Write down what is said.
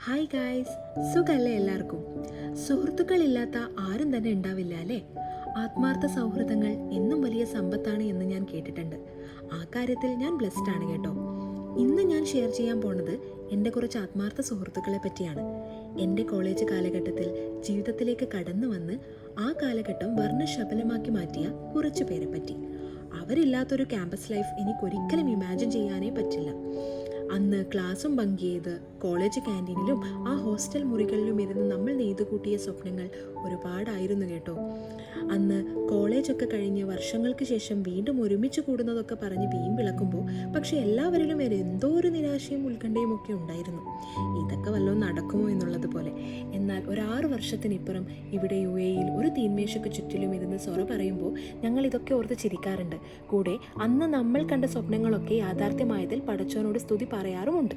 Hi guys, സുഖല്ലേ എല്ലാവർക്കും? സുഹൃത്തുക്കളില്ലാത്ത ആരും തന്നെ ഉണ്ടാവില്ല അല്ലേ? ആത്മാർത്ഥ സൗഹൃദങ്ങൾ എന്നും വലിയ സമ്പത്താണ് എന്ന് ഞാൻ കേട്ടിട്ടുണ്ട്. ആ കാര്യത്തിൽ ഞാൻ ബ്ലെസ്ഡ് ആണ് കേട്ടോ. ഇന്ന് ഞാൻ ഷെയർ ചെയ്യാൻ പോണത് എൻ്റെ കുറച്ച് ആത്മാർത്ഥ സുഹൃത്തുക്കളെ പറ്റിയാണ്. എൻ്റെ കോളേജ് കാലഘട്ടത്തിൽ ജീവിതത്തിലേക്ക് കടന്നു വന്ന് ആ കാലഘട്ടം വർണ്ണശബലമാക്കി മാറ്റിയ കുറച്ച് പേരെ പറ്റി. അവരില്ലാത്തൊരു ക്യാമ്പസ് ലൈഫ് എനിക്കൊരിക്കലും ഇമാജിൻ ചെയ്യാനേ പറ്റില്ല. അന്ന് ക്ലാസ്സും ബങ്ക് ചെയ്ത് കോളേജ് ക്യാൻറ്റീനിലും ആ ഹോസ്റ്റൽ മുറികളിലും ഇരുന്ന് നമ്മൾ നെയ്തു കൂട്ടിയ സ്വപ്നങ്ങൾ ഒരുപാടായിരുന്നു കേട്ടോ. അന്ന് കോളേജൊക്കെ കഴിഞ്ഞ് വർഷങ്ങൾക്ക് ശേഷം വീണ്ടും ഒരുമിച്ച് കൂടുന്നതൊക്കെ പറഞ്ഞ് വീമ്പിളക്കുമ്പോൾ പക്ഷെ എല്ലാവരിലും വരെ എന്തോ ഒരു നിരാശയും ഉത്കണ്ഠയും ഒക്കെ ഉണ്ടായിരുന്നു. ഇതൊക്കെ വല്ലതും നടക്കുമോ എന്നുള്ളത് പോലെ. എന്നാൽ ഒരു 6 വർഷത്തിനിപ്പുറം ഇവിടെ UAE-യിൽ ഒരു തീന്മേശയ്ക്ക് ചുറ്റിലും ഇരുന്ന് സൊറ പറയുമ്പോൾ ഞങ്ങൾ ഇതൊക്കെ ഓർത്ത് ചിരിക്കാറുണ്ട്. കൂടെ അന്ന് നമ്മൾ കണ്ട സ്വപ്നങ്ങളൊക്കെ യാഥാർത്ഥ്യമായതിൽ പടച്ചോനോട് സ്തുതി പറയാറുമുണ്ട്.